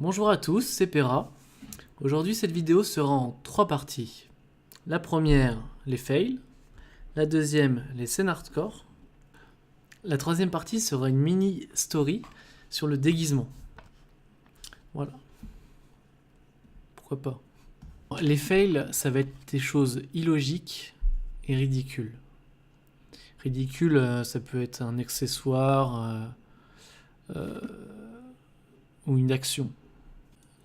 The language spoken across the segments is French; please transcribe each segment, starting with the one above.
Bonjour à tous, c'est Pera. Aujourd'hui, cette vidéo sera en 3 parties. La première, les fails. La deuxième, les scènes hardcore. La troisième partie sera une mini story sur le déguisement. Voilà. Pourquoi pas. Les fails, ça va être des choses illogiques et ridicules. Ridicule, ça peut être un accessoire ou une action.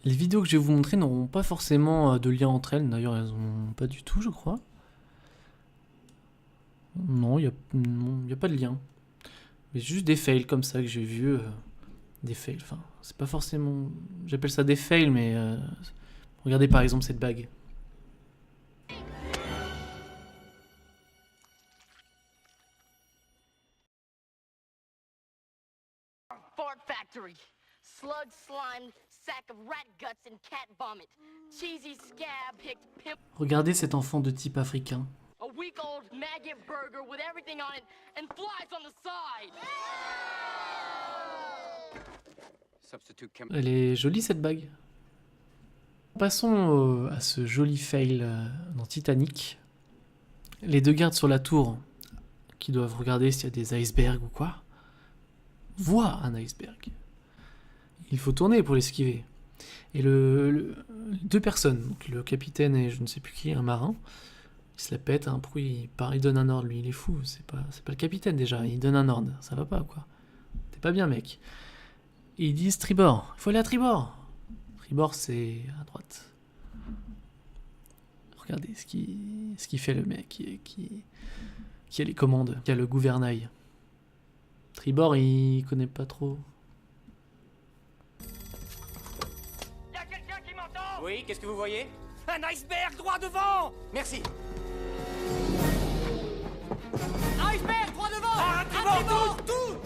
Les vidéos que je vais vous montrer n'auront pas forcément de lien entre elles. D'ailleurs, elles n'ont pas du tout, je crois. Non, il n'y a pas de lien. Mais juste des fails comme ça que j'ai vu. Des fails, enfin, c'est pas forcément... J'appelle ça des fails, mais... regardez par exemple cette bague. Fart factory. Slug slime, sack of rat guts and cat vomit. Cheesy scab picked pimp. Regardez cet enfant de type africain. A week old maggot burger with everything on it and flies on the side. Elle est jolie cette bague. Passons à ce joli fail dans Titanic. Les deux gardes sur la tour, qui doivent regarder s'il y a des icebergs ou quoi, voient un iceberg. Il faut tourner pour l'esquiver. Et deux personnes, donc le capitaine et je ne sais plus qui, un marin, il se la pète, un bruit, il donne un ordre, lui, il est fou, c'est pas le capitaine déjà, il donne un ordre, ça va pas quoi. T'es pas bien mec. Et ils disent tribord, il faut aller à tribord. Tribord c'est à droite. Regardez ce qu'il fait le mec qui a les commandes, qui a le gouvernail. Tribord il connaît pas trop. Y'a quelqu'un qui m'entend? Oui, qu'est-ce que vous voyez? Un iceberg droit devant! Merci. Iceberg droit devant! Un tribord, tout!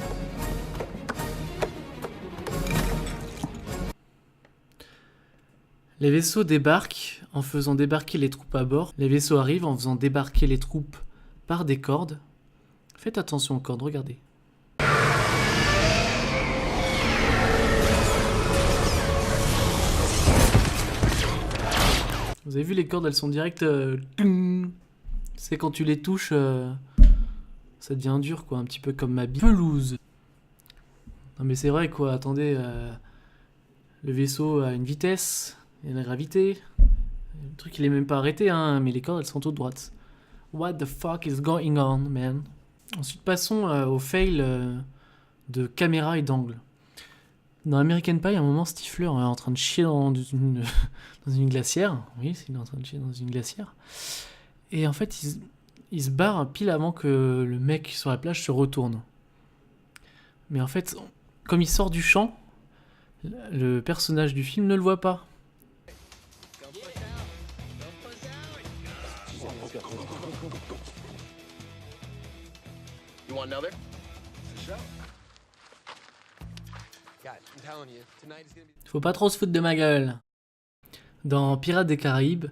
Les vaisseaux débarquent en faisant débarquer les troupes à bord. Les vaisseaux arrivent en faisant débarquer les troupes par des cordes. Faites attention aux cordes, regardez. Vous avez vu les cordes, elles sont directes. C'est quand tu les touches, ça devient dur quoi, un petit peu comme ma pelouse. Non mais c'est vrai quoi, attendez, le vaisseau a une vitesse, il y a la gravité. Le truc il est même pas arrêté hein, mais les cordes elles sont toutes droites. What the fuck is going on man? Ensuite passons au fail de caméra et d'angle. Dans American Pie, à un moment, Stifler est en train de chier dans une glacière. Oui, il est en train de chier dans une glacière. Et en fait, il se barre pile avant que le mec sur la plage se retourne. Mais en fait, comme il sort du champ, le personnage du film ne le voit pas. You want another? Faut pas trop se foutre de ma gueule. Dans Pirates des Caraïbes,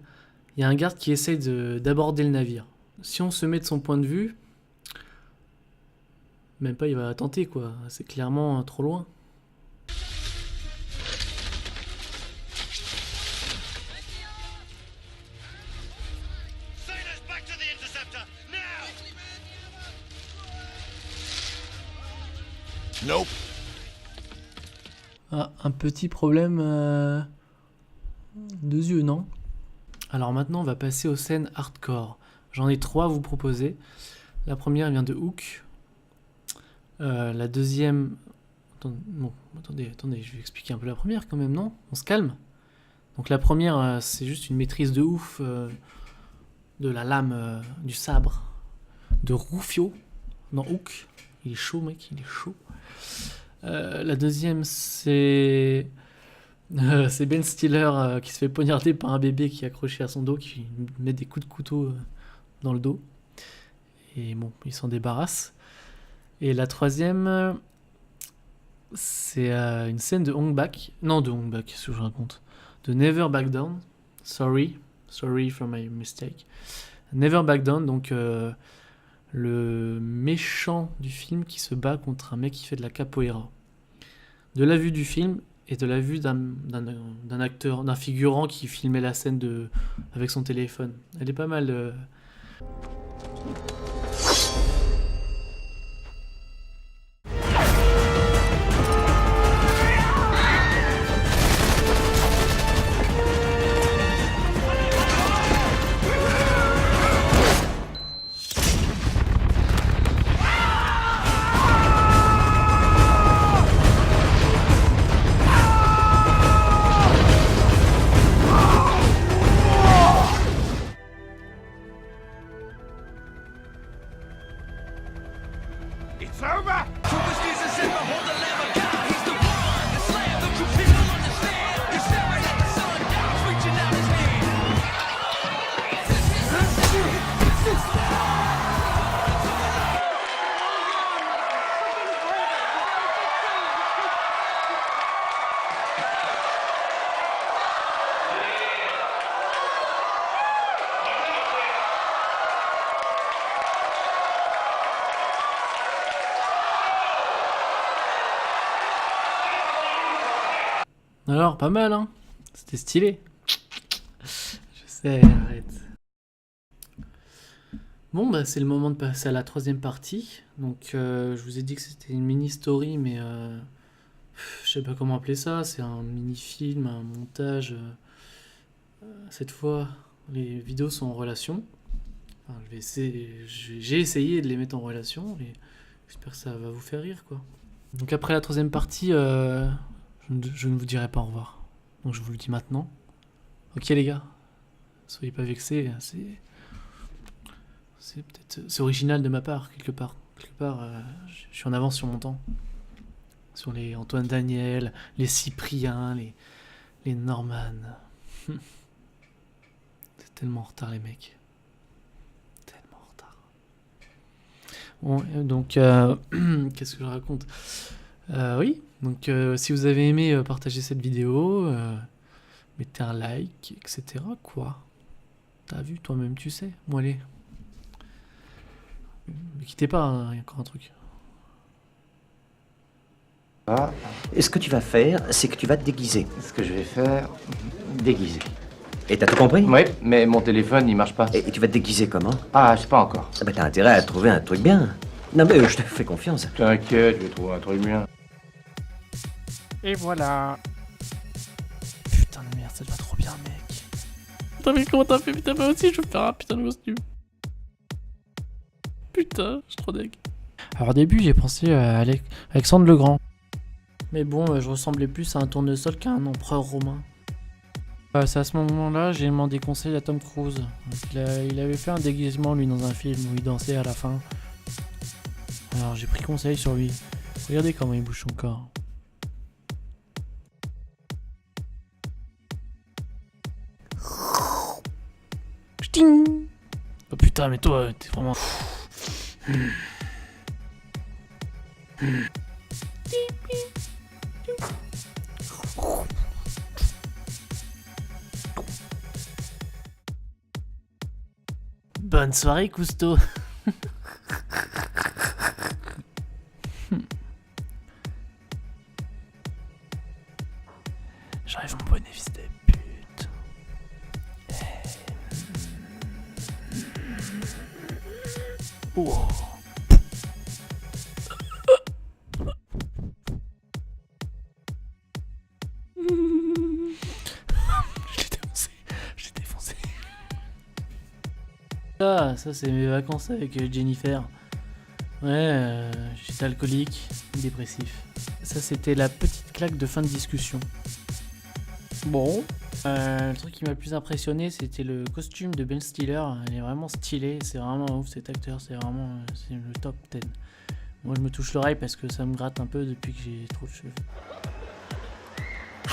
il y a un garde qui essaye d'aborder le navire. Si on se met de son point de vue, même pas il va tenter quoi, c'est clairement trop loin. Nope. Ah, un petit problème de yeux, non? Alors maintenant, on va passer aux scènes hardcore. J'en ai 3 à vous proposer. La première vient de Hook. La deuxième... Attendez, je vais expliquer un peu la première quand même, non? On se calme? Donc la première, c'est juste une maîtrise de ouf de la lame du sabre de Rufio dans Hook. Il est chaud, mec, il est chaud. La deuxième, c'est Ben Stiller qui se fait poignarder par un bébé qui est accroché à son dos, qui met des coups de couteau dans le dos. Et bon, il s'en débarrasse. Et la troisième, c'est une scène de Hong Bak. Non, de Hong Bak, qu'est-ce que je raconte? De Never Back Down. Sorry for my mistake. Never Back Down, donc le méchant du film qui se bat contre un mec qui fait de la capoeira. De la vue du film, et de la vue d'un acteur, d'un figurant qui filmait la scène avec son téléphone. Elle est pas mal. It's over! Superstitious in the hold the lever God, he's the one, the slayer, the true people understand. He's staring at the sun, now he's reaching out his hand. Alors, pas mal, hein? C'était stylé. Je sais, arrête. Bon, bah, c'est le moment de passer à la troisième partie. Donc, je vous ai dit que c'était une mini-story, mais je sais pas comment appeler ça. C'est un mini-film, un montage. Cette fois, les vidéos sont en relation. Enfin, j'ai essayé de les mettre en relation et j'espère que ça va vous faire rire, quoi. Donc, après la troisième partie, je ne vous dirai pas au revoir. Donc, je vous le dis maintenant. Ok, les gars, soyez pas vexés. C'est original de ma part, quelque part. Je suis en avance sur mon temps. Sur les Antoine Daniel, les Cyprien, les Norman. C'est tellement en retard, les mecs. Tellement en retard. Bon, donc, qu'est-ce que je raconte? Oui, donc si vous avez aimé, partagez cette vidéo, mettez un like, etc. Quoi? T'as vu, toi-même, tu sais. Bon, allez. Ne quittez pas, hein, il y a encore un truc. Et ce que tu vas faire, c'est que tu vas te déguiser. Ce que je vais faire, déguiser. Et t'as tout compris? Oui, mais mon téléphone, il marche pas. Et tu vas te déguiser comment? Ah, je sais pas encore. Ah bah t'as intérêt à trouver un truc bien. Non mais je te fais confiance. T'inquiète, je vais trouver un truc bien. Et voilà. Putain de merde, ça te va trop bien, mec. Putain, mais comment t'as fait? Putain, moi aussi, je veux faire un putain de costume. Putain, je suis trop deg. Alors, au début, j'ai pensé à Alexandre le Grand. Mais bon, je ressemblais plus à un tournesol qu'à un empereur romain. C'est à ce moment-là, j'ai demandé conseil à Tom Cruise. Il avait fait un déguisement, lui, dans un film où il dansait à la fin. Alors, j'ai pris conseil sur lui. Regardez comment il bouge son corps. Ch'ting. Oh putain, mais toi, t'es vraiment... Bonne soirée, Cousteau. J'arrive mon bonnet, fils de pute. Oh. Je l'ai défoncé. Ah, ça c'est mes vacances avec Jennifer. Ouais, j'étais alcoolique, dépressif. Ça c'était la petite claque de fin de discussion. Bon, le truc qui m'a le plus impressionné c'était le costume de Ben Stiller. Il est vraiment stylé, c'est vraiment ouf cet acteur, c'est le top 10. Moi je me touche l'oreille parce que ça me gratte un peu depuis que j'ai trop de cheveux.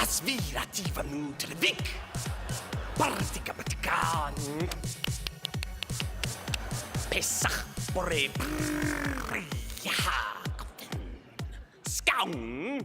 Aspirativanu televik. Partikapatikan. Pesach pore. Yaha. Skaung.